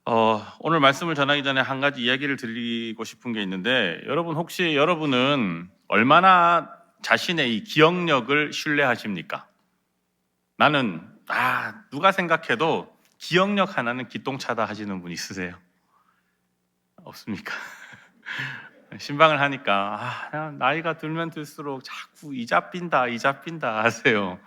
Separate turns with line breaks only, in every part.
오늘 말씀을 전하기 전에 한 가지 이야기를 드리고 싶은 게 있는데, 혹시 여러분은 얼마나 자신의 이 기억력을 신뢰하십니까? 나는 누가 생각해도 기억력 하나는 기똥차다 하시는 분 있으세요? 없습니까? 신방을 하니까 그냥 나이가 들면 들수록 자꾸 이자 빈다 하세요.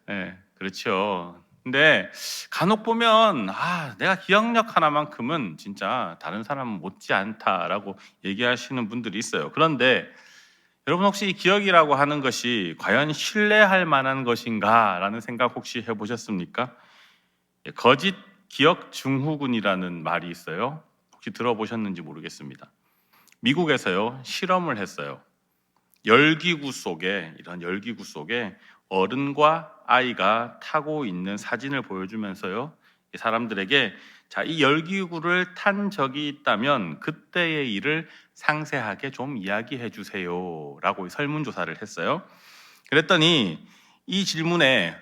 네, 그렇죠. 근데 간혹 보면 내가 기억력 하나만큼은 진짜 다른 사람은 못지 않다라고 얘기하시는 분들이 있어요. 그런데 여러분, 혹시 이 기억이라고 하는 것이 과연 신뢰할 만한 것인가라는 생각 혹시 해보셨습니까? 거짓 기억 증후군이라는 말이 있어요. 혹시 들어보셨는지 모르겠습니다. 미국에서요, 실험을 했어요. 이런 열기구 속에 어른과 아이가 타고 있는 사진을 보여주면서요, 이 사람들에게 이 열기구를 탄 적이 있다면 그때의 일을 상세하게 좀 이야기해 주세요 라고 설문조사를 했어요. 그랬더니 이 질문에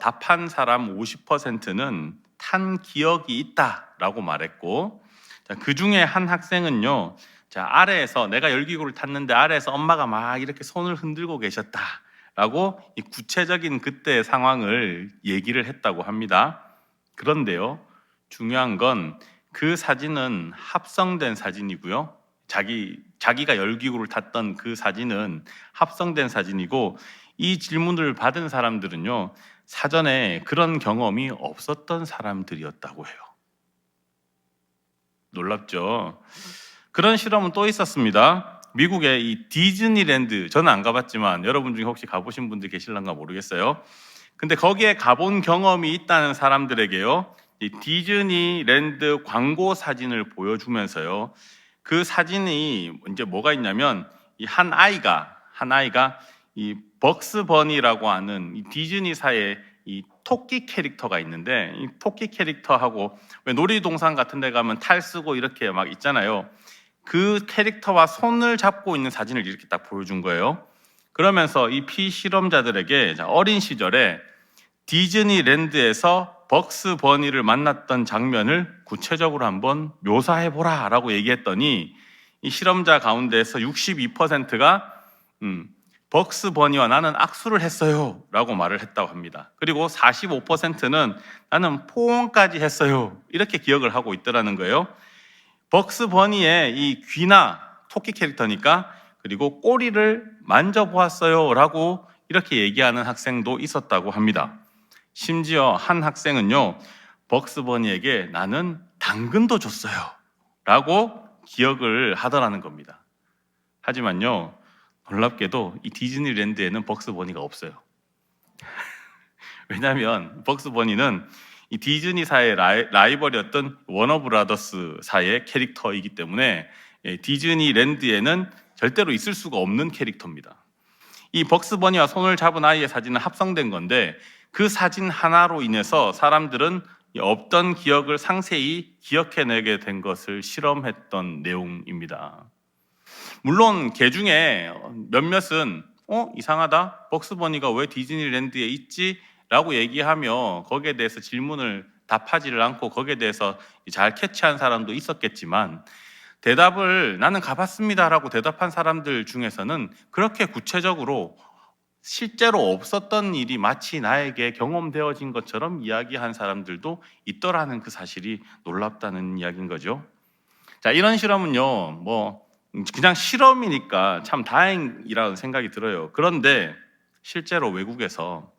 답한 사람 50%는 탄 기억이 있다라고 말했고, 그 중에 한 학생은요, 아래에서 내가 열기구를 탔는데 아래에서 엄마가 막 이렇게 손을 흔들고 계셨다라고 이 구체적인 그때의 상황을 얘기를 했다고 합니다. 그런데요, 중요한 건 그 사진은 합성된 사진이고요. 자기가 열기구를 탔던 그 사진은 합성된 사진이고, 이 질문을 받은 사람들은요, 사전에 그런 경험이 없었던 사람들이었다고 해요. 놀랍죠? 그런 실험은 또 있었습니다. 미국의 이 디즈니랜드, 저는 안 가봤지만 여러분 중에 혹시 가보신 분들 계실런가 모르겠어요. 근데 거기에 가본 경험이 있다는 사람들에게요, 이 디즈니랜드 광고 사진을 보여주면서요, 그 사진이 이제 뭐가 있냐면, 이 한 아이가 이 벅스 버니라고 하는 이 디즈니사의 이 토끼 캐릭터가 있는데, 이 토끼 캐릭터하고 왜 놀이동산 같은 데 가면 탈 쓰고 이렇게 막 있잖아요. 그 캐릭터와 손을 잡고 있는 사진을 이렇게 딱 보여준 거예요. 그러면서 이 피실험자들에게 어린 시절에 디즈니랜드에서 벅스 버니를 만났던 장면을 구체적으로 한번 묘사해보라 라고 얘기했더니, 이 실험자 가운데에서 62%가 벅스 버니와 나는 악수를 했어요 라고 말을 했다고 합니다. 그리고 45%는 나는 포옹까지 했어요, 이렇게 기억을 하고 있더라는 거예요. 벅스 버니의 이 귀나, 토끼 캐릭터니까, 그리고 꼬리를 만져보았어요 라고 이렇게 얘기하는 학생도 있었다고 합니다. 심지어 한 학생은요, 벅스 버니에게 나는 당근도 줬어요 라고 기억을 하더라는 겁니다. 하지만요, 놀랍게도 이 디즈니랜드에는 벅스 버니가 없어요. 왜냐하면 벅스 버니는 이 디즈니사의 라이벌이었던 워너브라더스사의 캐릭터이기 때문에 디즈니랜드에는 절대로 있을 수가 없는 캐릭터입니다. 이 벅스 버니와 손을 잡은 아이의 사진은 합성된 건데, 그 사진 하나로 인해서 사람들은 없던 기억을 상세히 기억해내게 된 것을 실험했던 내용입니다. 물론 개 중에 몇몇은 이상하다, 벅스 버니가 왜 디즈니랜드에 있지? 라고 얘기하며 거기에 대해서 질문을 답하지를 않고 거기에 대해서 잘 캐치한 사람도 있었겠지만, 대답을 나는 가봤습니다 라고 대답한 사람들 중에서는 그렇게 구체적으로 실제로 없었던 일이 마치 나에게 경험되어진 것처럼 이야기한 사람들도 있더라는 그 사실이 놀랍다는 이야기인 거죠. 이런 실험은요, 그냥 실험이니까 참 다행이라는 생각이 들어요. 그런데 실제로 외국에서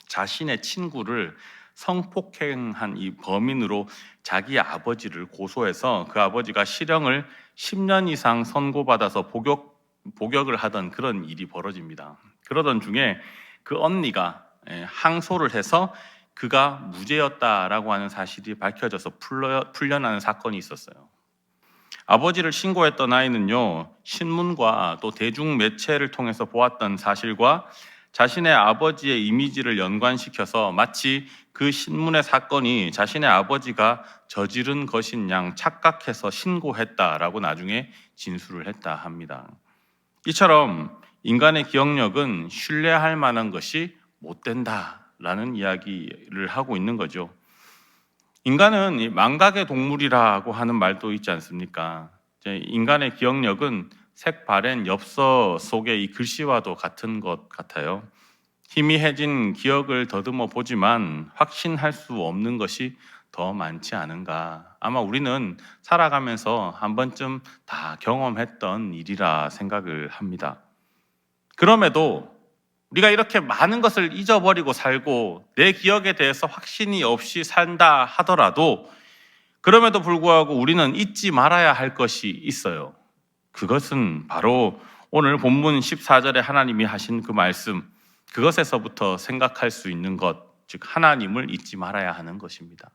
자신의 친구를 성폭행한 이 범인으로 자기 아버지를 고소해서 그 아버지가 실형을 10년 이상 선고받아서 복역을 하던 그런 일이 벌어집니다. 그러던 중에 그 언니가 항소를 해서 그가 무죄였다라고 하는 사실이 밝혀져서 풀려나는 사건이 있었어요. 아버지를 신고했던 아이는요, 신문과 또 대중 매체를 통해서 보았던 사실과 자신의 아버지의 이미지를 연관시켜서 마치 그 신문의 사건이 자신의 아버지가 저지른 것인 양 착각해서 신고했다라고 나중에 진술을 했다 합니다. 이처럼 인간의 기억력은 신뢰할 만한 것이 못 된다라는 이야기를 하고 있는 거죠. 인간은 이 망각의 동물이라고 하는 말도 있지 않습니까? 이제 인간의 기억력은 색바랜 엽서 속의 이 글씨와도 같은 것 같아요. 희미해진 기억을 더듬어 보지만 확신할 수 없는 것이 더 많지 않은가. 아마 우리는 살아가면서 한 번쯤 다 경험했던 일이라 생각을 합니다. 그럼에도 우리가 이렇게 많은 것을 잊어버리고 살고 내 기억에 대해서 확신이 없이 산다 하더라도 그럼에도 불구하고 우리는 잊지 말아야 할 것이 있어요. 그것은 바로 오늘 본문 14절에 하나님이 하신 그 말씀, 그것에서부터 생각할 수 있는 것, 즉 하나님을 잊지 말아야 하는 것입니다.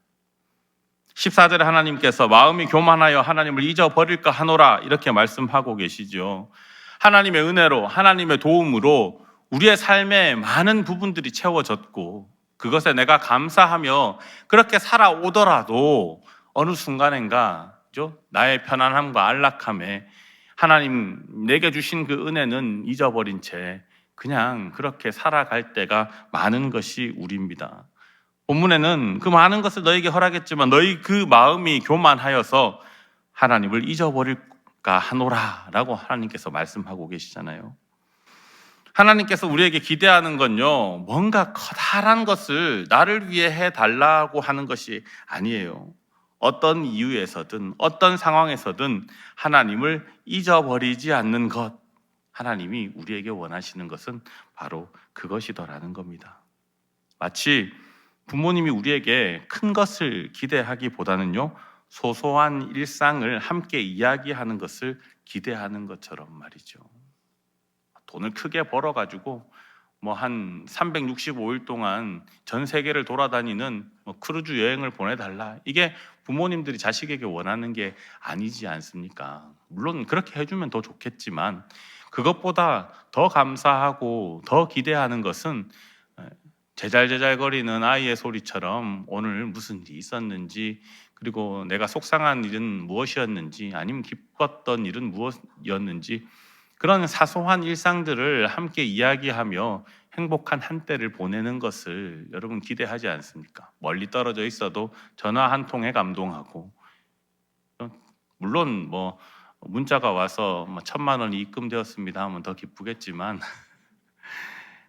14절에 하나님께서 마음이 교만하여 하나님을 잊어버릴까 하노라 이렇게 말씀하고 계시죠. 하나님의 은혜로 하나님의 도움으로 우리의 삶의 많은 부분들이 채워졌고 그것에 내가 감사하며 그렇게 살아오더라도 어느 순간인가 나의 편안함과 안락함에 하나님 내게 주신 그 은혜는 잊어버린 채 그냥 그렇게 살아갈 때가 많은 것이 우리입니다. 본문에는 그 많은 것을 너에게 허락했지만 너희 그 마음이 교만하여서 하나님을 잊어버릴까 하노라 라고 하나님께서 말씀하고 계시잖아요. 하나님께서 우리에게 기대하는 건요, 뭔가 커다란 것을 나를 위해 해달라고 하는 것이 아니에요. 어떤 이유에서든 어떤 상황에서든 하나님을 잊어버리지 않는 것, 하나님이 우리에게 원하시는 것은 바로 그것이더라는 겁니다. 마치 부모님이 우리에게 큰 것을 기대하기보다는요, 소소한 일상을 함께 이야기하는 것을 기대하는 것처럼 말이죠. 돈을 크게 벌어가지고 한 365일 동안 전 세계를 돌아다니는 크루즈 여행을 보내달라. 이게 부모님들이 자식에게 원하는 게 아니지 않습니까? 물론 그렇게 해주면 더 좋겠지만 그것보다 더 감사하고 더 기대하는 것은 제잘제잘거리는 아이의 소리처럼 오늘 무슨 일이 있었는지, 그리고 내가 속상한 일은 무엇이었는지, 아니면 기뻤던 일은 무엇이었는지, 그런 사소한 일상들을 함께 이야기하며 행복한 한때를 보내는 것을 여러분 기대하지 않습니까? 멀리 떨어져 있어도 전화 한 통에 감동하고, 물론 문자가 와서 1,000만 원이 입금되었습니다 하면 더 기쁘겠지만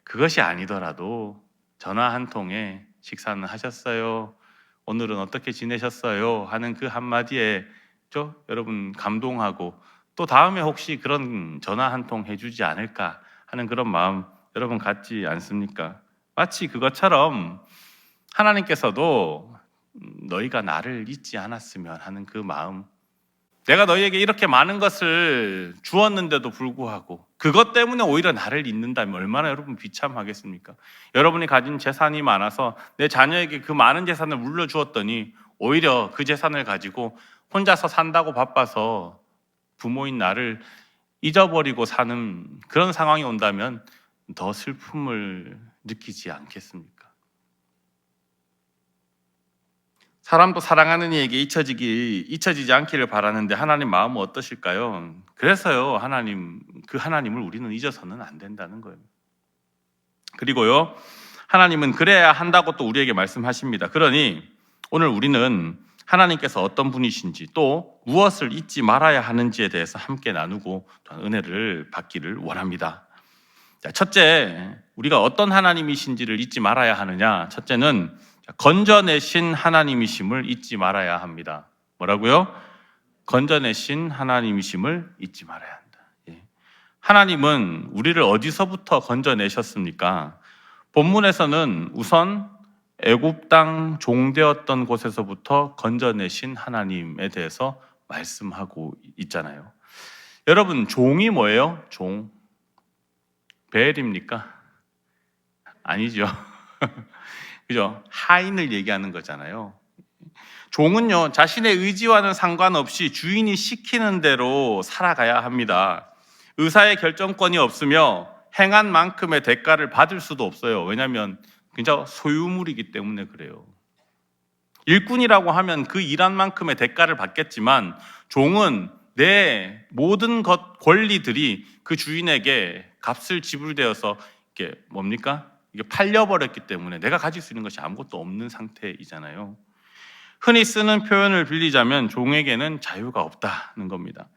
그것이 아니더라도 전화 한 통에 식사는 하셨어요? 오늘은 어떻게 지내셨어요? 하는 그 한마디에 여러분 감동하고 또 다음에 혹시 그런 전화 한 통 해주지 않을까 하는 그런 마음 여러분 갖지 않습니까? 마치 그것처럼 하나님께서도 너희가 나를 잊지 않았으면 하는 그 마음, 내가 너희에게 이렇게 많은 것을 주었는데도 불구하고 그것 때문에 오히려 나를 잊는다면 얼마나 여러분 비참하겠습니까? 여러분이 가진 재산이 많아서 내 자녀에게 그 많은 재산을 물려주었더니 오히려 그 재산을 가지고 혼자서 산다고 바빠서 부모인 나를 잊어버리고 사는 그런 상황이 온다면 더 슬픔을 느끼지 않겠습니까? 사람도 사랑하는 이에게 잊혀지지 않기를 바라는데 하나님 마음은 어떠실까요? 그래서요, 그 하나님을 우리는 잊어서는 안 된다는 거예요. 그리고요, 하나님은 그래야 한다고 또 우리에게 말씀하십니다. 그러니 오늘 우리는 하나님께서 어떤 분이신지 또 무엇을 잊지 말아야 하는지에 대해서 함께 나누고 은혜를 받기를 원합니다. 첫째, 우리가 어떤 하나님이신지를 잊지 말아야 하느냐? 첫째는 건져내신 하나님이심을 잊지 말아야 합니다. 뭐라고요? 건져내신 하나님이심을 잊지 말아야 한다. 하나님은 우리를 어디서부터 건져내셨습니까? 본문에서는 우선 애굽 땅 종되었던 곳에서부터 건져내신 하나님에 대해서 말씀하고 있잖아요. 여러분, 종이 뭐예요? 종. 벨입니까? 아니죠. 그죠? 하인을 얘기하는 거잖아요. 종은요, 자신의 의지와는 상관없이 주인이 시키는 대로 살아가야 합니다. 의사의 결정권이 없으며 행한 만큼의 대가를 받을 수도 없어요. 왜냐하면 진짜 소유물이기 때문에 그래요. 일꾼이라고 하면 그 일한 만큼의 대가를 받겠지만 종은 내 모든 권리들이 그 주인에게 값을 지불되어서 이게 뭡니까? 이게 팔려버렸기 때문에 내가 가질 수 있는 것이 아무것도 없는 상태이잖아요. 흔히 쓰는 표현을 빌리자면 종에게는 자유가 없다는 겁니다.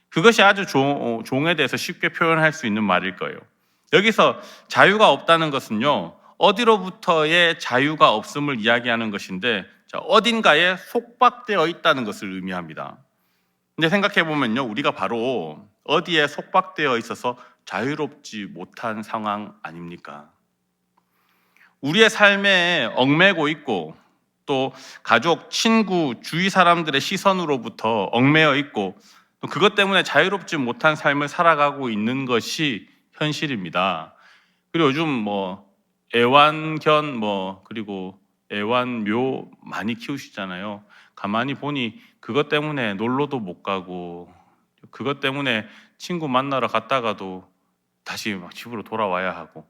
그것이 아주 종에 대해서 쉽게 표현할 수 있는 말일 거예요. 여기서 자유가 없다는 것은요, 어디로부터의 자유가 없음을 이야기하는 것인데, 어딘가에 속박되어 있다는 것을 의미합니다. 근데 생각해 보면요, 우리가 바로 어디에 속박되어 있어서 자유롭지 못한 상황 아닙니까? 우리의 삶에 얽매고 있고, 또 가족, 친구, 주위 사람들의 시선으로부터 얽매여 있고, 또 그것 때문에 자유롭지 못한 삶을 살아가고 있는 것이 현실입니다. 그리고 요즘 애완견 그리고 애완묘 많이 키우시잖아요. 가만히 보니 그것 때문에 놀러도 못 가고, 그것 때문에 친구 만나러 갔다가도 다시 막 집으로 돌아와야 하고,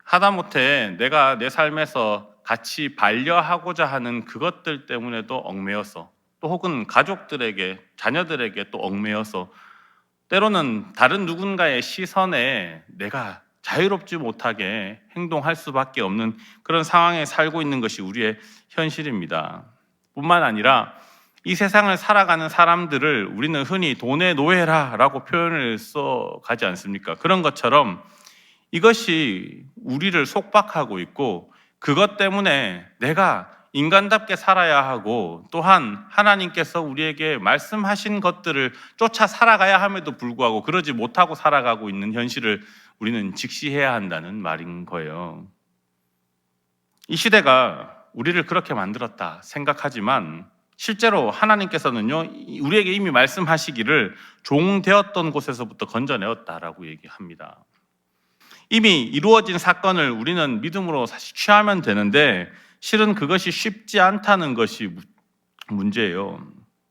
하다못해 내가 내 삶에서 같이 반려하고자 하는 그것들 때문에도 얽매여서, 또 혹은 가족들에게, 자녀들에게 또 얽매여서, 때로는 다른 누군가의 시선에 내가 자유롭지 못하게 행동할 수밖에 없는 그런 상황에 살고 있는 것이 우리의 현실입니다. 뿐만 아니라 이 세상을 살아가는 사람들을 우리는 흔히 돈의 노예라라고 표현을 써가지 않습니까? 그런 것처럼 이것이 우리를 속박하고 있고, 그것 때문에 내가 인간답게 살아야 하고, 또한 하나님께서 우리에게 말씀하신 것들을 쫓아 살아가야 함에도 불구하고 그러지 못하고 살아가고 있는 현실을 우리는 직시해야 한다는 말인 거예요. 이 시대가 우리를 그렇게 만들었다 생각하지만, 실제로 하나님께서는요, 우리에게 이미 말씀하시기를 종 되었던 곳에서부터 건져내었다라고 얘기합니다. 이미 이루어진 사건을 우리는 믿음으로 사실 취하면 되는데, 실은 그것이 쉽지 않다는 것이 문제예요.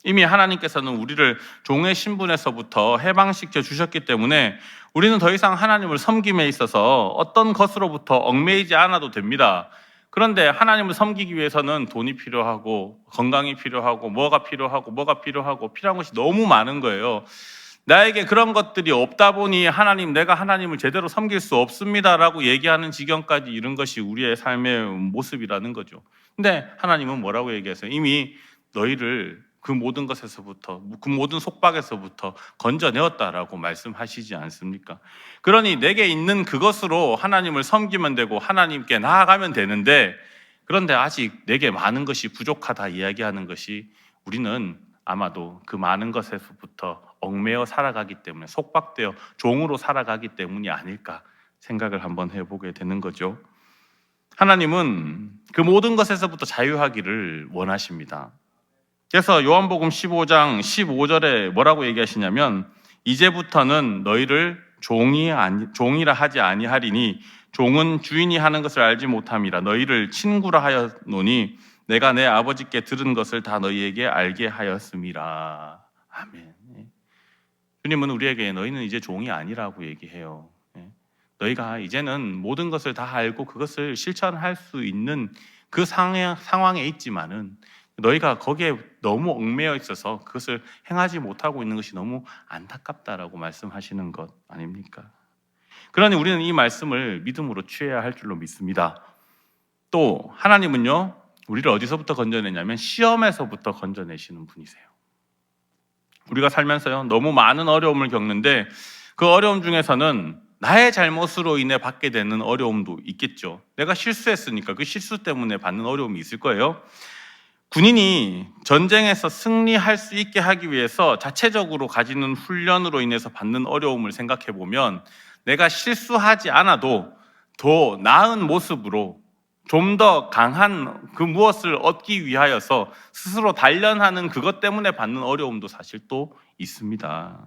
이미 하나님께서는 우리를 종의 신분에서부터 해방시켜 주셨기 때문에 우리는 더 이상 하나님을 섬김에 있어서 어떤 것으로부터 얽매이지 않아도 됩니다. 그런데 하나님을 섬기기 위해서는 돈이 필요하고, 건강이 필요하고, 뭐가 필요하고 필요한 것이 너무 많은 거예요. 나에게 그런 것들이 없다 보니 하나님, 내가 하나님을 제대로 섬길 수 없습니다라고 얘기하는 지경까지 이른 것이 우리의 삶의 모습이라는 거죠. 근데 하나님은 뭐라고 얘기하세요? 이미 너희를 그 모든 것에서부터, 그 모든 속박에서부터 건져내었다라고 말씀하시지 않습니까? 그러니 내게 있는 그것으로 하나님을 섬기면 되고 하나님께 나아가면 되는데, 그런데 아직 내게 많은 것이 부족하다 이야기하는 것이, 우리는 아마도 그 많은 것에서부터 얽매여 살아가기 때문에, 속박되어 종으로 살아가기 때문이 아닐까 생각을 한번 해보게 되는 거죠. 하나님은 그 모든 것에서부터 자유하기를 원하십니다. 그래서 요한복음 15장 15절에 뭐라고 얘기하시냐면, 이제부터는 너희를 종이라 하지 아니하리니 종은 주인이 하는 것을 알지 못함이라 너희를 친구라 하였노니 내가 내 아버지께 들은 것을 다 너희에게 알게 하였음이라. 아멘. 주님은 우리에게 너희는 이제 종이 아니라고 얘기해요. 너희가 이제는 모든 것을 다 알고 그것을 실천할 수 있는 그 상황에 있지만은, 너희가 거기에 너무 얽매여 있어서 그것을 행하지 못하고 있는 것이 너무 안타깝다라고 말씀하시는 것 아닙니까? 그러니 우리는 이 말씀을 믿음으로 취해야 할 줄로 믿습니다. 또 하나님은요, 우리를 어디서부터 건져내냐면 시험에서부터 건져내시는 분이세요. 우리가 살면서요, 너무 많은 어려움을 겪는데, 그 어려움 중에서는 나의 잘못으로 인해 받게 되는 어려움도 있겠죠. 내가 실수했으니까 그 실수 때문에 받는 어려움이 있을 거예요. 군인이 전쟁에서 승리할 수 있게 하기 위해서 자체적으로 가지는 훈련으로 인해서 받는 어려움을 생각해 보면, 내가 실수하지 않아도 더 나은 모습으로 좀 더 강한 그 무엇을 얻기 위하여서 스스로 단련하는 그것 때문에 받는 어려움도 사실 또 있습니다.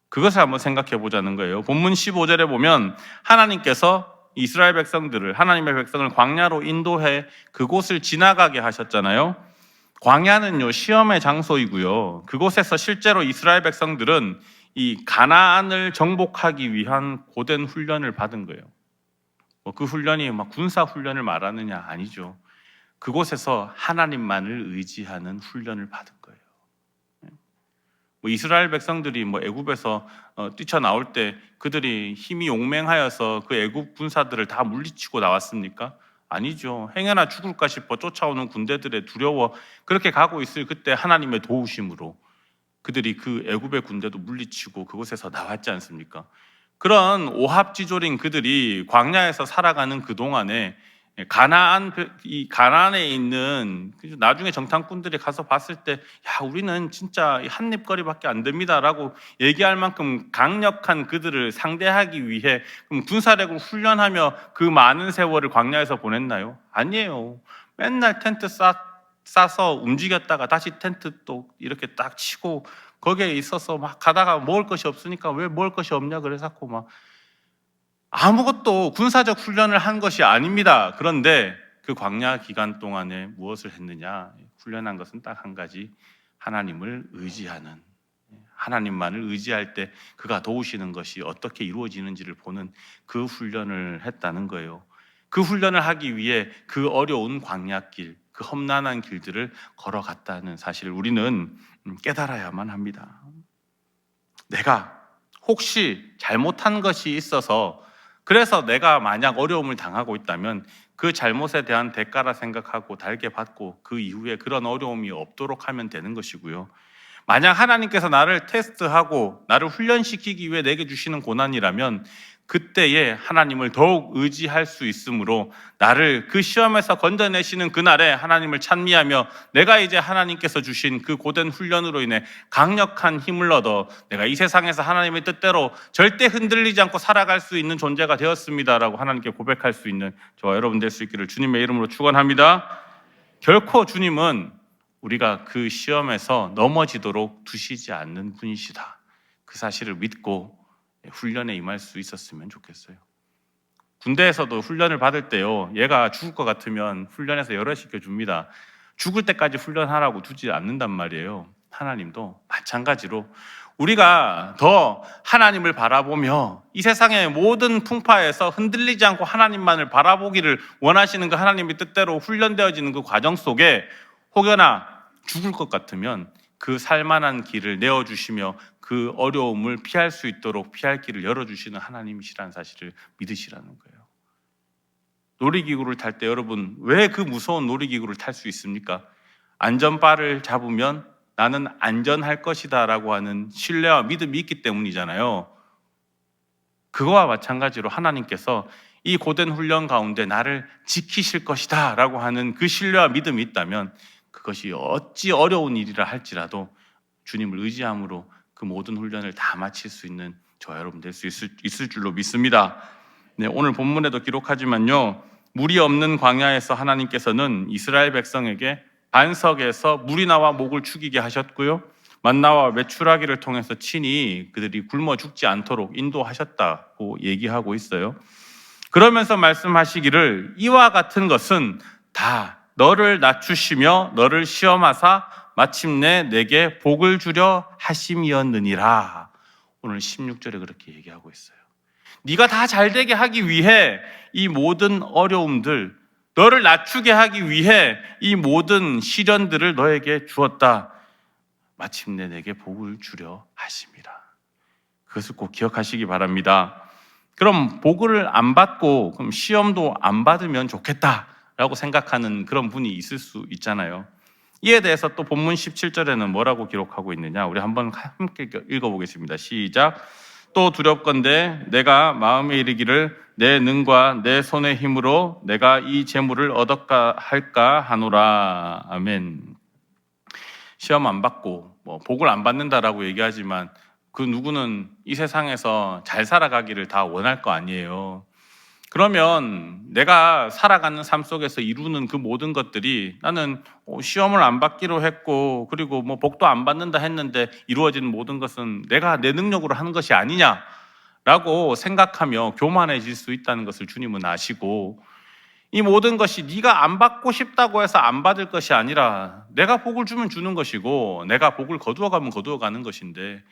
그것을 한번 생각해 보자는 거예요. 본문 15절에 보면 하나님께서 이스라엘 백성들을, 하나님의 백성을 광야로 인도해 그곳을 지나가게 하셨잖아요. 광야는요, 시험의 장소이고요, 그곳에서 실제로 이스라엘 백성들은 이 가나안을 정복하기 위한 고된 훈련을 받은 거예요. 그 훈련이 막 군사 훈련을 말하느냐? 아니죠. 그곳에서 하나님만을 의지하는 훈련을 받은 거예요. 이스라엘 백성들이 애굽에서 뛰쳐나올 때 그들이 힘이 용맹하여서 그 애굽 군사들을 다 물리치고 나왔습니까? 아니죠. 행여나 죽을까 싶어 쫓아오는 군대들의 두려워 그렇게 가고 있을 그때 하나님의 도우심으로 그들이 그 애굽의 군대도 물리치고 그곳에서 나왔지 않습니까? 그런 오합지졸인 그들이 광야에서 살아가는 그 동안에 이 가나안에 있는 나중에 정탐꾼들이 가서 봤을 때, 야, 우리는 진짜 한 입거리밖에 안 됩니다라고 얘기할 만큼 강력한 그들을 상대하기 위해 그럼 군사력을 훈련하며 그 많은 세월을 광야에서 보냈나요? 아니에요. 맨날 텐트 싸서 움직였다가 다시 텐트 또 이렇게 딱 치고 거기에 있어서 막 가다가 먹을 것이 없으니까 왜 먹을 것이 없냐 그래서 막 아무것도 군사적 훈련을 한 것이 아닙니다. 그런데 그 광야 기간 동안에 무엇을 했느냐? 훈련한 것은 딱 한 가지, 하나님을 의지하는, 하나님만을 의지할 때 그가 도우시는 것이 어떻게 이루어지는지를 보는 그 훈련을 했다는 거예요. 그 훈련을 하기 위해 그 어려운 광야길, 그 험난한 길들을 걸어갔다는 사실을 우리는 깨달아야만 합니다. 내가 혹시 잘못한 것이 있어서 그래서 내가 만약 어려움을 당하고 있다면 그 잘못에 대한 대가라 생각하고 달게 받고 그 이후에 그런 어려움이 없도록 하면 되는 것이고요. 만약 하나님께서 나를 테스트하고 나를 훈련시키기 위해 내게 주시는 고난이라면 그때에 하나님을 더욱 의지할 수 있으므로 나를 그 시험에서 건져내시는 그날에 하나님을 찬미하며 내가 이제 하나님께서 주신 그 고된 훈련으로 인해 강력한 힘을 얻어 내가 이 세상에서 하나님의 뜻대로 절대 흔들리지 않고 살아갈 수 있는 존재가 되었습니다라고 하나님께 고백할 수 있는 저와 여러분 될 수 있기를 주님의 이름으로 축원합니다. 결코 주님은 우리가 그 시험에서 넘어지도록 두시지 않는 분이시다. 그 사실을 믿고 훈련에 임할 수 있었으면 좋겠어요. 군대에서도 훈련을 받을 때요, 얘가 죽을 것 같으면 훈련에서 열애시켜 줍니다. 죽을 때까지 훈련하라고 두지 않는단 말이에요. 하나님도 마찬가지로 우리가 더 하나님을 바라보며 이 세상의 모든 풍파에서 흔들리지 않고 하나님만을 바라보기를 원하시는 그 하나님의 뜻대로 훈련되어지는 그 과정 속에 혹여나 죽을 것 같으면 그 살만한 길을 내어주시며 그 어려움을 피할 수 있도록 피할 길을 열어주시는 하나님이시라는 사실을 믿으시라는 거예요. 놀이기구를 탈 때 여러분 왜 그 무서운 놀이기구를 탈 수 있습니까? 안전바를 잡으면 나는 안전할 것이다 라고 하는 신뢰와 믿음이 있기 때문이잖아요. 그거와 마찬가지로 하나님께서 이 고된 훈련 가운데 나를 지키실 것이다 라고 하는 그 신뢰와 믿음이 있다면 그것이 어찌 어려운 일이라 할지라도 주님을 의지함으로 그 모든 훈련을 다 마칠 수 있는 저와 여러분 될 수 있을 줄로 믿습니다. 네, 오늘 본문에도 기록하지만요, 물이 없는 광야에서 하나님께서는 이스라엘 백성에게 반석에서 물이 나와 목을 축이게 하셨고요, 만나와 메추라기를 통해서 친히 그들이 굶어 죽지 않도록 인도하셨다고 얘기하고 있어요. 그러면서 말씀하시기를 이와 같은 것은 다 너를 낮추시며 너를 시험하사 마침내 내게 복을 주려 하심이었느니라. 오늘 16절에 그렇게 얘기하고 있어요. 네가 다 잘되게 하기 위해 이 모든 어려움들, 너를 낮추게 하기 위해 이 모든 시련들을 너에게 주었다. 마침내 내게 복을 주려 하심이라. 그것을 꼭 기억하시기 바랍니다. 그럼 복을 안 받고 그럼 시험도 안 받으면 좋겠다라고 생각하는 그런 분이 있을 수 있잖아요. 이에 대해서 또 본문 17절에는 뭐라고 기록하고 있느냐, 우리 한번 함께 읽어보겠습니다. 시작. 또 두렵건대 내가 마음에 이르기를 내 능과 내 손의 힘으로 내가 이 재물을 얻을까 할까 하노라. 아멘. 시험 안 받고 복을 안 받는다라고 얘기하지만 그 누구는 이 세상에서 잘 살아가기를 다 원할 거 아니에요. 그러면 내가 살아가는 삶 속에서 이루는 그 모든 것들이 나는 시험을 안 받기로 했고 그리고 복도 안 받는다 했는데 이루어지는 모든 것은 내가 내 능력으로 하는 것이 아니냐라고 생각하며 교만해질 수 있다는 것을 주님은 아시고, 이 모든 것이 네가 안 받고 싶다고 해서 안 받을 것이 아니라 내가 복을 주면 주는 것이고 내가 복을 거두어가면 거두어가는 것인데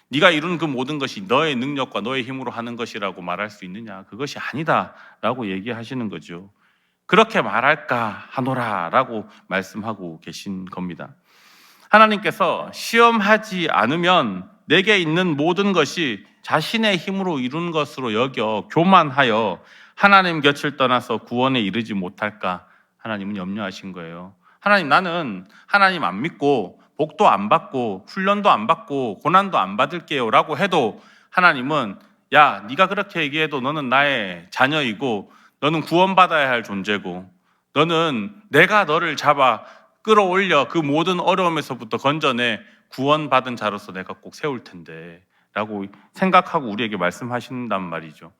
네가 이룬 그 모든 것이 너의 능력과 너의 힘으로 하는 것이라고 말할 수 있느냐? 그것이 아니다라고 얘기하시는 거죠. 그렇게 말할까 하노라라고 말씀하고 계신 겁니다. 하나님께서 시험하지 않으면 내게 있는 모든 것이 자신의 힘으로 이룬 것으로 여겨 교만하여 하나님 곁을 떠나서 구원에 이르지 못할까 하나님은 염려하신 거예요. 하나님, 나는 하나님 안 믿고 복도 안 받고 훈련도 안 받고 고난도 안 받을게요 라고 해도 하나님은 야, 네가 그렇게 얘기해도 너는 나의 자녀이고 너는 구원받아야 할 존재고 너는 내가 너를 잡아 끌어올려 그 모든 어려움에서부터 건져내 구원받은 자로서 내가 꼭 세울 텐데 라고 생각하고 우리에게 말씀하신단 말이죠.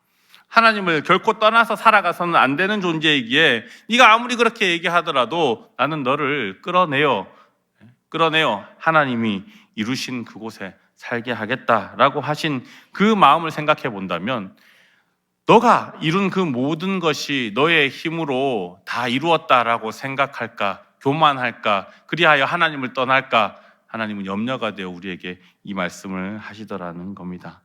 하나님을 결코 떠나서 살아가서는 안 되는 존재이기에 네가 아무리 그렇게 얘기하더라도 나는 너를 끌어내어 하나님이 이루신 그곳에 살게 하겠다라고 하신 그 마음을 생각해 본다면 너가 이룬 그 모든 것이 너의 힘으로 다 이루었다라고 생각할까? 교만할까? 그리하여 하나님을 떠날까? 하나님은 염려가 되어 우리에게 이 말씀을 하시더라는 겁니다.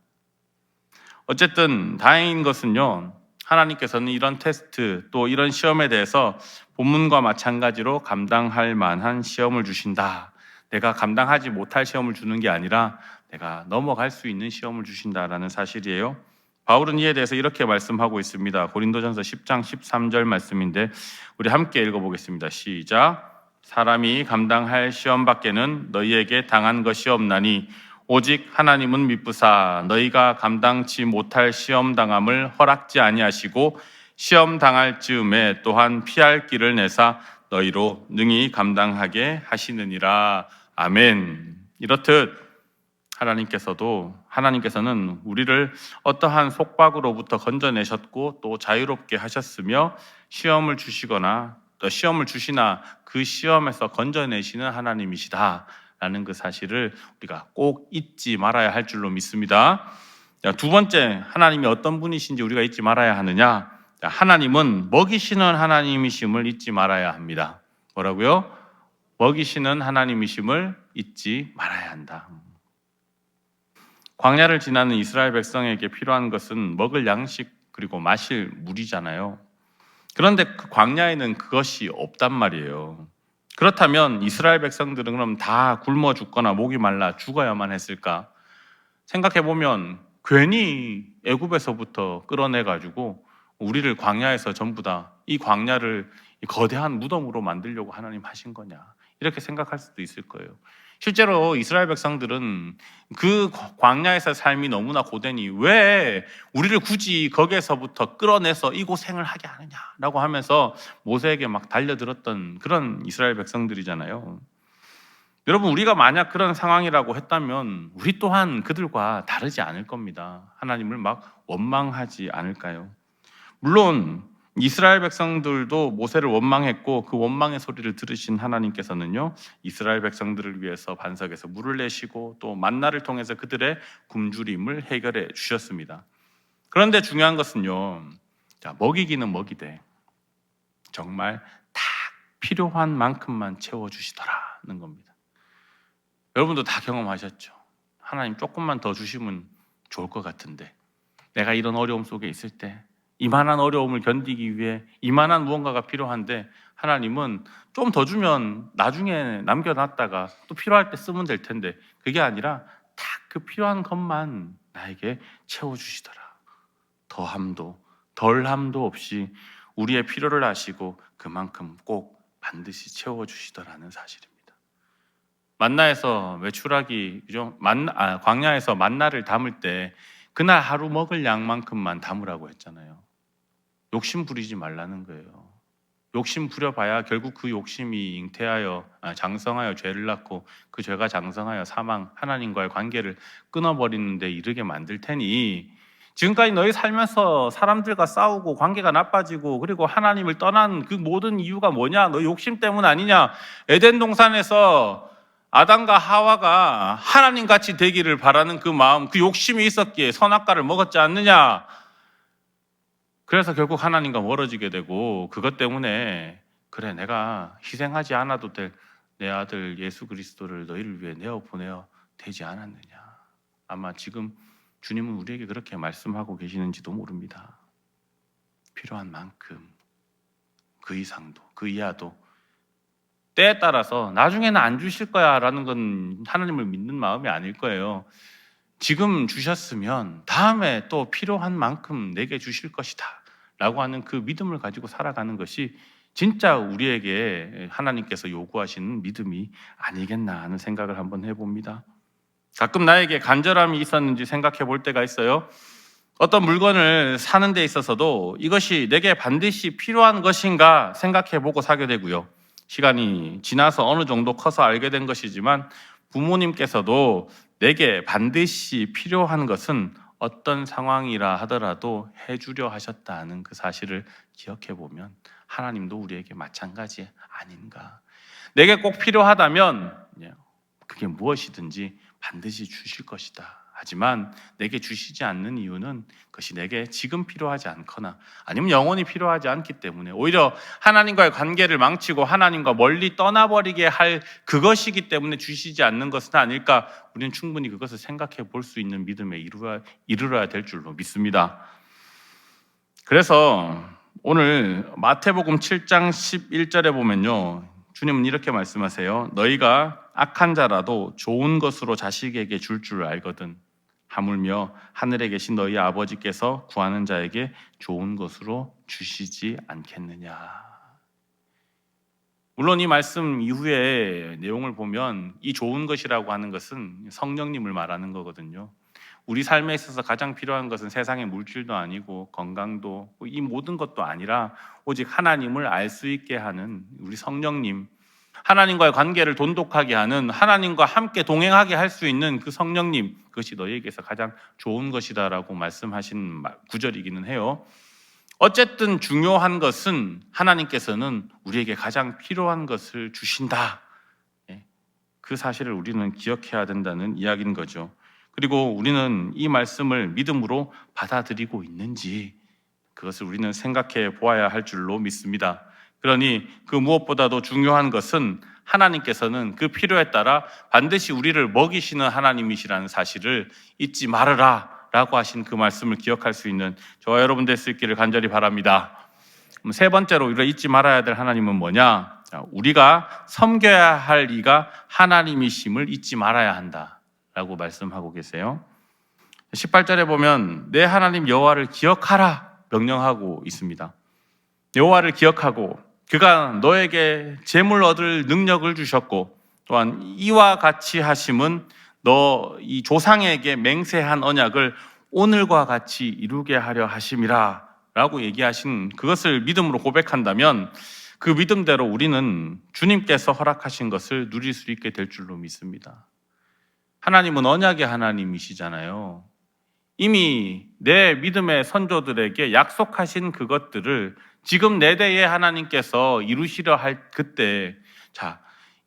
어쨌든 다행인 것은요, 하나님께서는 이런 테스트 또 이런 시험에 대해서 본문과 마찬가지로 감당할 만한 시험을 주신다. 내가 감당하지 못할 시험을 주는 게 아니라 내가 넘어갈 수 있는 시험을 주신다라는 사실이에요. 바울은 이에 대해서 이렇게 말씀하고 있습니다. 고린도전서 10장 13절 말씀인데 우리 함께 읽어보겠습니다. 시작. 사람이 감당할 시험 밖에는 너희에게 당한 것이 없나니 오직 하나님은 미쁘사 너희가 감당치 못할 시험 당함을 허락지 아니하시고 시험 당할 즈음에 또한 피할 길을 내사 너희로 능히 감당하게 하시느니라. 아멘. 이렇듯 하나님께서는 우리를 어떠한 속박으로부터 건져내셨고 또 자유롭게 하셨으며 시험을 주시나 그 시험에서 건져내시는 하나님이시다라는 그 사실을 우리가 꼭 잊지 말아야 할 줄로 믿습니다. 두 번째, 하나님이 어떤 분이신지 우리가 잊지 말아야 하느냐? 하나님은 먹이시는 하나님이심을 잊지 말아야 합니다. 뭐라고요? 먹이시는 하나님이심을 잊지 말아야 한다. 광야를 지나는 이스라엘 백성에게 필요한 것은 먹을 양식 그리고 마실 물이잖아요. 그런데 그 광야에는 그것이 없단 말이에요. 그렇다면 이스라엘 백성들은 그럼 다 굶어 죽거나 목이 말라 죽어야만 했을까? 생각해보면 괜히 애굽에서부터 끌어내가지고 우리를 광야에서 전부 다 이 광야를 거대한 무덤으로 만들려고 하나님 하신 거냐? 이렇게 생각할 수도 있을 거예요. 실제로 이스라엘 백성들은 그 광야에서 삶이 너무나 고되니 왜 우리를 굳이 거기에서부터 끌어내서 이 고생을 하게 하느냐라고 하면서 모세에게 막 달려들었던 그런 이스라엘 백성들이잖아요. 여러분, 우리가 만약 그런 상황이라고 했다면 우리 또한 그들과 다르지 않을 겁니다. 하나님을 막 원망하지 않을까요? 물론 이스라엘 백성들도 모세를 원망했고 그 원망의 소리를 들으신 하나님께서는요, 이스라엘 백성들을 위해서 반석에서 물을 내시고 또 만나를 통해서 그들의 굶주림을 해결해 주셨습니다. 그런데 중요한 것은요, 먹이기는 먹이되 정말 딱 필요한 만큼만 채워주시더라는 겁니다. 여러분도 다 경험하셨죠? 하나님 조금만 더 주시면 좋을 것 같은데 내가 이런 어려움 속에 있을 때 이만한 어려움을 견디기 위해 이만한 무언가가 필요한데 하나님은 좀 더 주면 나중에 남겨놨다가 또 필요할 때 쓰면 될 텐데 그게 아니라 딱 그 필요한 것만 나에게 채워주시더라. 더함도 덜함도 없이 우리의 필요를 아시고 그만큼 꼭 반드시 채워주시더라는 사실입니다. 만나에서 외출하기, 그죠? 광야에서 만나를 담을 때 그날 하루 먹을 양만큼만 담으라고 했잖아요. 욕심 부리지 말라는 거예요. 욕심 부려봐야 결국 그 욕심이 장성하여 죄를 낳고 그 죄가 장성하여 사망, 하나님과의 관계를 끊어버리는 데 이르게 만들 테니 지금까지 너희 살면서 사람들과 싸우고 관계가 나빠지고 그리고 하나님을 떠난 그 모든 이유가 뭐냐? 너 욕심 때문 아니냐? 에덴 동산에서 아담과 하와가 하나님같이 되기를 바라는 그 마음, 그 욕심이 있었기에 선악과를 먹었지 않느냐? 그래서 결국 하나님과 멀어지게 되고 그것 때문에 그래 내가 희생하지 않아도 될 내 아들 예수 그리스도를 너희를 위해 내어보내어 되지 않았느냐. 아마 지금 주님은 우리에게 그렇게 말씀하고 계시는지도 모릅니다. 필요한 만큼 그 이상도 그 이하도 때에 따라서 나중에는 안 주실 거야 라는 건 하나님을 믿는 마음이 아닐 거예요. 지금 주셨으면 다음에 또 필요한 만큼 내게 주실 것이다 라고 하는 그 믿음을 가지고 살아가는 것이 진짜 우리에게 하나님께서 요구하시는 믿음이 아니겠나 하는 생각을 한번 해봅니다. 가끔 나에게 간절함이 있었는지 생각해 볼 때가 있어요. 어떤 물건을 사는 데 있어서도 이것이 내게 반드시 필요한 것인가 생각해 보고 사게 되고요. 시간이 지나서 어느 정도 커서 알게 된 것이지만 부모님께서도 내게 반드시 필요한 것은 어떤 상황이라 하더라도 해주려 하셨다는 그 사실을 기억해 보면 하나님도 우리에게 마찬가지 아닌가. 내게 꼭 필요하다면 그게 무엇이든지 반드시 주실 것이다. 하지만 내게 주시지 않는 이유는 그것이 내게 지금 필요하지 않거나 아니면 영원히 필요하지 않기 때문에 오히려 하나님과의 관계를 망치고 하나님과 멀리 떠나버리게 할 그것이기 때문에 주시지 않는 것은 아닐까. 우리는 충분히 그것을 생각해 볼 수 있는 믿음에 이르러야 될 줄로 믿습니다. 그래서 오늘 마태복음 7장 11절에 보면요, 주님은 이렇게 말씀하세요. 너희가 악한 자라도 좋은 것으로 자식에게 줄 줄 알거든 하물며 하늘에 계신 너희 아버지께서 구하는 자에게 좋은 것으로 주시지 않겠느냐. 물론 이 말씀 이후에 내용을 보면 이 좋은 것이라고 하는 것은 성령님을 말하는 거거든요. 우리 삶에 있어서 가장 필요한 것은 세상의 물질도 아니고 건강도 이 모든 것도 아니라 오직 하나님을 알 수 있게 하는 우리 성령님, 하나님과의 관계를 돈독하게 하는, 하나님과 함께 동행하게 할 수 있는 그 성령님, 그것이 너희에게서 가장 좋은 것이다라고 말씀하신 구절이기는 해요. 어쨌든 중요한 것은 하나님께서는 우리에게 가장 필요한 것을 주신다. 그 사실을 우리는 기억해야 된다는 이야기인 거죠. 그리고 우리는 이 말씀을 믿음으로 받아들이고 있는지 그것을 우리는 생각해 보아야 할 줄로 믿습니다. 그러니 그 무엇보다도 중요한 것은 하나님께서는 그 필요에 따라 반드시 우리를 먹이시는 하나님이시라는 사실을 잊지 말으라 라고 하신 그 말씀을 기억할 수 있는 저와 여러분 될 수 있기를 간절히 바랍니다. 세 번째로 우리가 잊지 말아야 될 하나님은 뭐냐? 우리가 섬겨야 할 이가 하나님이심을 잊지 말아야 한다 라고 말씀하고 계세요. 18절에 보면 내 하나님 여호와를 기억하라 명령하고 있습니다. 여호와를 기억하고 그가 너에게 재물 얻을 능력을 주셨고 또한 이와 같이 하심은 너 이 조상에게 맹세한 언약을 오늘과 같이 이루게 하려 하심이라 라고 얘기하신 그것을 믿음으로 고백한다면 그 믿음대로 우리는 주님께서 허락하신 것을 누릴 수 있게 될 줄로 믿습니다. 하나님은 언약의 하나님이시잖아요. 이미 내 믿음의 선조들에게 약속하신 그것들을 지금 내 대에 하나님께서 이루시려 할 그때,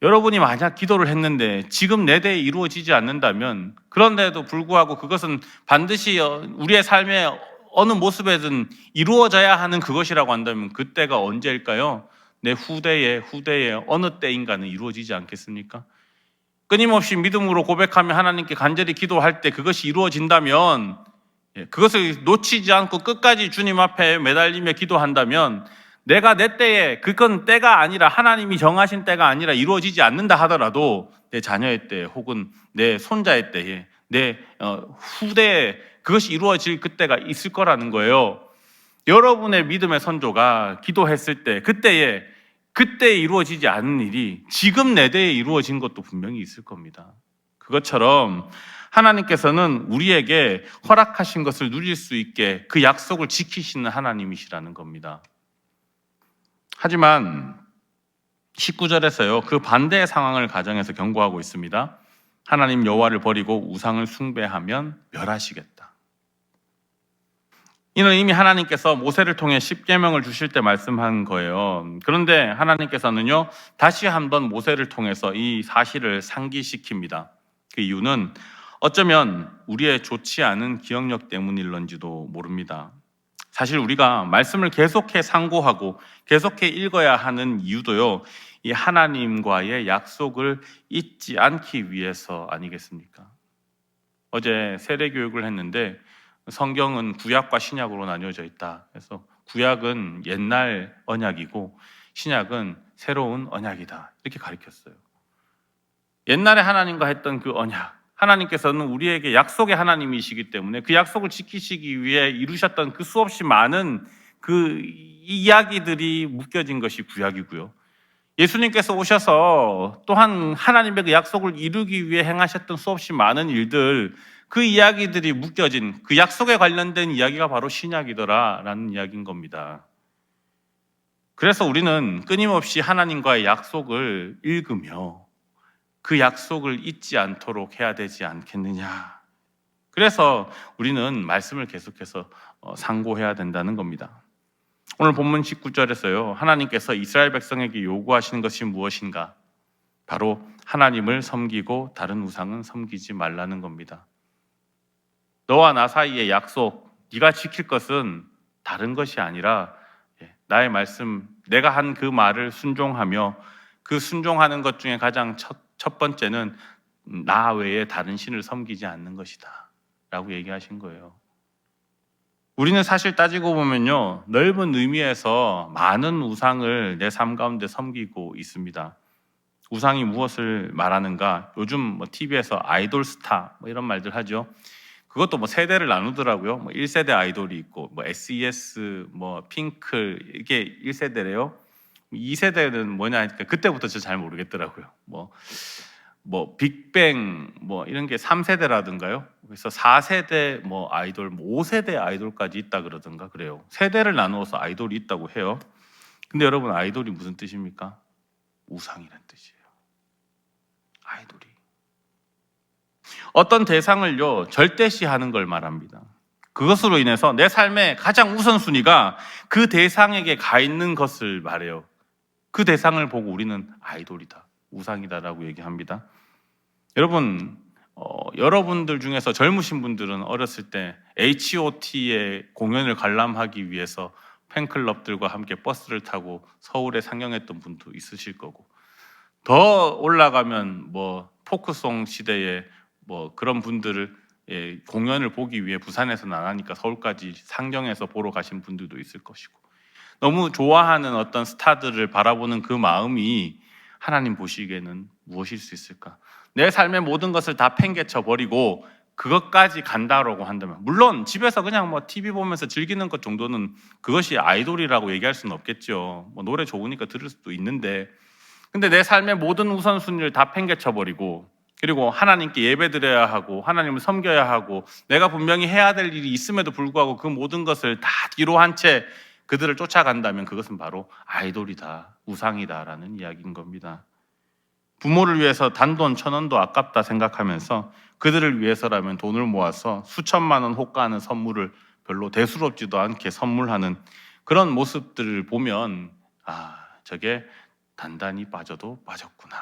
여러분이 만약 기도를 했는데 지금 내 대에 이루어지지 않는다면, 그런데도 불구하고 그것은 반드시 우리의 삶의 어느 모습에든 이루어져야 하는 그것이라고 한다면 그때가 언제일까요? 내 후대의 어느 때인가는 이루어지지 않겠습니까? 끊임없이 믿음으로 고백하며 하나님께 간절히 기도할 때 그것이 이루어진다면, 그것을 놓치지 않고 끝까지 주님 앞에 매달리며 기도한다면 내가 내 때에, 그건 때가 아니라 하나님이 정하신 때가 아니라 이루어지지 않는다 하더라도 내 자녀의 때 혹은 내 손자의 때에, 내 후대에 그것이 이루어질 그때가 있을 거라는 거예요. 여러분의 믿음의 선조가 기도했을 때 그때 이루어지지 않은 일이 지금 내 대에 이루어진 것도 분명히 있을 겁니다. 그것처럼 하나님께서는 우리에게 허락하신 것을 누릴 수 있게 그 약속을 지키시는 하나님이시라는 겁니다. 하지만 19절에서요, 그 반대의 상황을 가정해서 경고하고 있습니다. 하나님 여호와를 버리고 우상을 숭배하면 멸하시겠다. 이는 이미 하나님께서 모세를 통해 십계명을 주실 때 말씀한 거예요. 그런데 하나님께서는요, 다시 한번 모세를 통해서 이 사실을 상기시킵니다. 그 이유는 어쩌면 우리의 좋지 않은 기억력 때문일런지도 모릅니다. 사실 우리가 말씀을 계속해 상고하고 계속해 읽어야 하는 이유도요, 이 하나님과의 약속을 잊지 않기 위해서 아니겠습니까? 어제 세례 교육을 했는데 성경은 구약과 신약으로 나뉘어져 있다. 그래서 구약은 옛날 언약이고 신약은 새로운 언약이다. 이렇게 가르쳤어요. 옛날에 하나님과 했던 그 언약, 하나님께서는 우리에게 약속의 하나님이시기 때문에 그 약속을 지키시기 위해 이루셨던 그 수없이 많은 그 이야기들이 묶여진 것이 구약이고요. 예수님께서 오셔서 또한 하나님의 그 약속을 이루기 위해 행하셨던 수없이 많은 일들, 그 이야기들이 묶여진 그 약속에 관련된 이야기가 바로 신약이더라라는 이야기인 겁니다. 그래서 우리는 끊임없이 하나님과의 약속을 읽으며 그 약속을 잊지 않도록 해야 되지 않겠느냐. 그래서 우리는 말씀을 계속해서 상고해야 된다는 겁니다. 오늘 본문 19절에서요, 하나님께서 이스라엘 백성에게 요구하시는 것이 무엇인가? 바로 하나님을 섬기고 다른 우상은 섬기지 말라는 겁니다. 너와 나 사이의 약속, 네가 지킬 것은 다른 것이 아니라 나의 말씀, 내가 한 그 말을 순종하며 그 순종하는 것 중에 가장 첫 번째는 나 외에 다른 신을 섬기지 않는 것이다 라고 얘기하신 거예요. 우리는 사실 따지고 보면요, 넓은 의미에서 많은 우상을 내 삶 가운데 섬기고 있습니다. 우상이 무엇을 말하는가? 요즘 뭐 TV에서 아이돌 스타 뭐 이런 말들 하죠. 그것도 뭐 세대를 나누더라고요. 뭐 1세대 아이돌이 있고 뭐 SES, 뭐 핑클, 이게 1세대래요. 2세대는 뭐냐 하니까 그때부터 저 잘 모르겠더라고요. 뭐 빅뱅 뭐 이런 게 3세대라든가요. 그래서 4세대 뭐 아이돌, 뭐 5세대 아이돌까지 있다 그러던가 그래요. 세대를 나누어서 아이돌이 있다고 해요. 근데 여러분, 아이돌이 무슨 뜻입니까? 우상이란 뜻이에요. 아이돌이 어떤 대상을요 절대시하는 걸 말합니다. 그것으로 인해서 내 삶의 가장 우선순위가 그 대상에게 가 있는 것을 말해요. 그 대상을 보고 우리는 아이돌이다, 우상이다라고 얘기합니다. 여러분, 여러분들 중에서 젊으신 분들은 어렸을 때 H.O.T의 공연을 관람하기 위해서 팬클럽들과 함께 버스를 타고 서울에 상영했던 분도 있으실 거고, 더 올라가면 뭐 포크송 시대에 뭐 그런 분들을 공연을 보기 위해 부산에서 나가니까 서울까지 상경해서 보러 가신 분들도 있을 것이고, 너무 좋아하는 어떤 스타들을 바라보는 그 마음이 하나님 보시기에는 무엇일 수 있을까? 내 삶의 모든 것을 다 팽개쳐 버리고 그것까지 간다라고 한다면, 물론 집에서 그냥 뭐 TV 보면서 즐기는 것 정도는 그것이 아이돌이라고 얘기할 수는 없겠죠. 뭐 노래 좋으니까 들을 수도 있는데, 근데 내 삶의 모든 우선순위를 다 팽개쳐 버리고, 그리고 하나님께 예배드려야 하고 하나님을 섬겨야 하고 내가 분명히 해야 될 일이 있음에도 불구하고 그 모든 것을 다 뒤로 한 채 그들을 쫓아간다면 그것은 바로 아이돌이다, 우상이다라는 이야기인 겁니다. 부모를 위해서 단돈 1,000원도 아깝다 생각하면서 그들을 위해서라면 돈을 모아서 수천만 원 호가하는 선물을 별로 대수롭지도 않게 선물하는 그런 모습들을 보면, 저게 단단히 빠져도 빠졌구나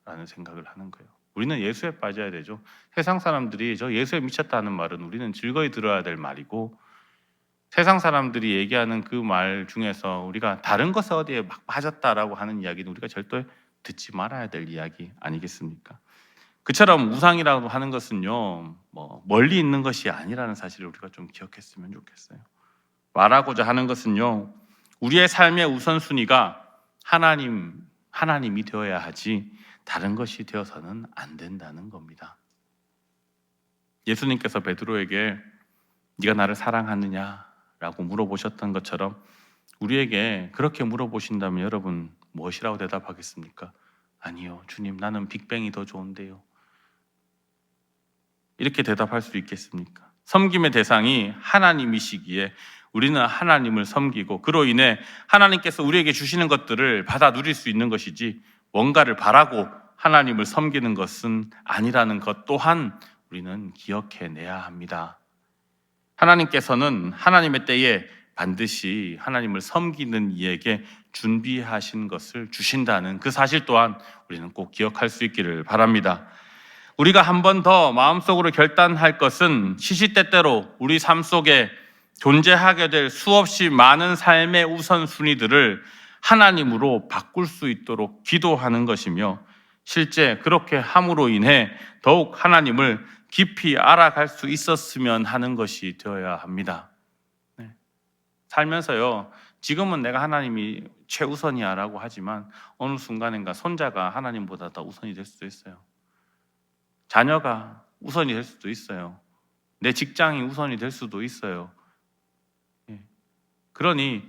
라는 생각을 하는 거예요. 우리는 예수에 빠져야 되죠. 세상 사람들이 저 예수에 미쳤다는 말은 우리는 즐거이 들어야 될 말이고, 세상 사람들이 얘기하는 그 말 중에서 우리가 다른 것에 어디에 막 빠졌다라고 하는 이야기는 우리가 절대 듣지 말아야 될 이야기 아니겠습니까? 그처럼 우상이라고 하는 것은요, 뭐 멀리 있는 것이 아니라는 사실을 우리가 좀 기억했으면 좋겠어요. 말하고자 하는 것은요, 우리의 삶의 우선순위가 하나님이 되어야 하지 다른 것이 되어서는 안 된다는 겁니다. 예수님께서 베드로에게 네가 나를 사랑하느냐라고 물어보셨던 것처럼 우리에게 그렇게 물어보신다면 여러분 무엇이라고 대답하겠습니까? 아니요, 주님, 나는 빅뱅이 더 좋은데요. 이렇게 대답할 수 있겠습니까? 섬김의 대상이 하나님이시기에 우리는 하나님을 섬기고 그로 인해 하나님께서 우리에게 주시는 것들을 받아 누릴 수 있는 것이지, 뭔가를 바라고 하나님을 섬기는 것은 아니라는 것 또한 우리는 기억해내야 합니다. 하나님께서는 하나님의 때에 반드시 하나님을 섬기는 이에게 준비하신 것을 주신다는 그 사실 또한 우리는 꼭 기억할 수 있기를 바랍니다. 우리가 한 번 더 마음속으로 결단할 것은 시시때때로 우리 삶 속에 존재하게 될 수없이 많은 삶의 우선순위들을 하나님으로 바꿀 수 있도록 기도하는 것이며, 실제 그렇게 함으로 인해 더욱 하나님을 깊이 알아갈 수 있었으면 하는 것이 되어야 합니다. 살면서요, 지금은 내가 하나님이 최우선이야 라고 하지만 어느 순간인가 손자가 하나님보다 더 우선이 될 수도 있어요. 자녀가 우선이 될 수도 있어요. 내 직장이 우선이 될 수도 있어요. 그러니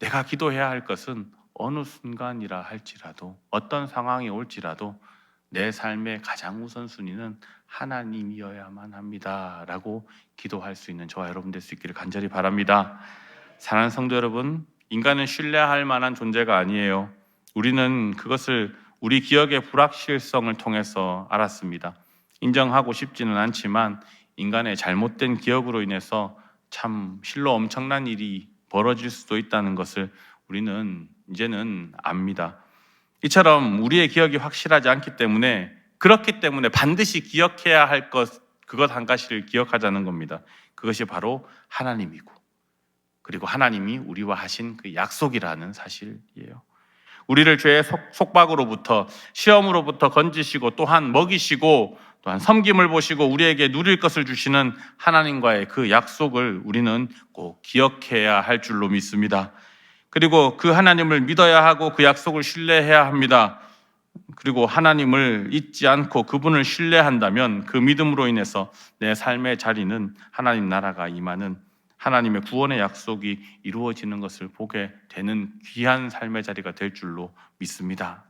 내가 기도해야 할 것은 어느 순간이라 할지라도 어떤 상황이 올지라도 내 삶의 가장 우선순위는 하나님이어야만 합니다라고 기도할 수 있는 저와 여러분 될 수 있기를 간절히 바랍니다. 사랑하는 성도 여러분, 인간은 신뢰할 만한 존재가 아니에요. 우리는 그것을 우리 기억의 불확실성을 통해서 알았습니다. 인정하고 싶지는 않지만 인간의 잘못된 기억으로 인해서 참 실로 엄청난 일이 벌어질 수도 있다는 것을 우리는 이제는 압니다. 이처럼 우리의 기억이 확실하지 않기 때문에, 그렇기 때문에 반드시 기억해야 할 그것 한 가지를 기억하자는 겁니다. 그것이 바로 하나님이고, 그리고 하나님이 우리와 하신 그 약속이라는 사실이에요. 우리를 죄의 속박으로부터, 시험으로부터 건지시고 또한 먹이시고 또한 섬김을 보시고 우리에게 누릴 것을 주시는 하나님과의 그 약속을 우리는 꼭 기억해야 할 줄로 믿습니다. 그리고 그 하나님을 믿어야 하고 그 약속을 신뢰해야 합니다. 그리고 하나님을 잊지 않고 그분을 신뢰한다면 그 믿음으로 인해서 내 삶의 자리는 하나님 나라가 임하는, 하나님의 구원의 약속이 이루어지는 것을 보게 되는 귀한 삶의 자리가 될 줄로 믿습니다.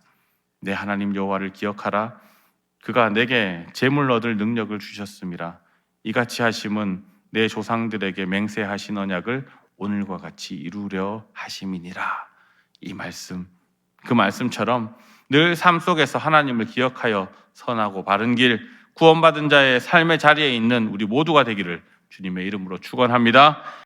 내 하나님 여호와를 기억하라. 그가 내게 재물 얻을 능력을 주셨음이라. 이같이 하심은 내 조상들에게 맹세하신 언약을 오늘과 같이 이루려 하심이니라. 이 말씀, 그 말씀처럼 늘 삶 속에서 하나님을 기억하여 선하고 바른 길, 구원받은 자의 삶의 자리에 있는 우리 모두가 되기를 주님의 이름으로 축원합니다.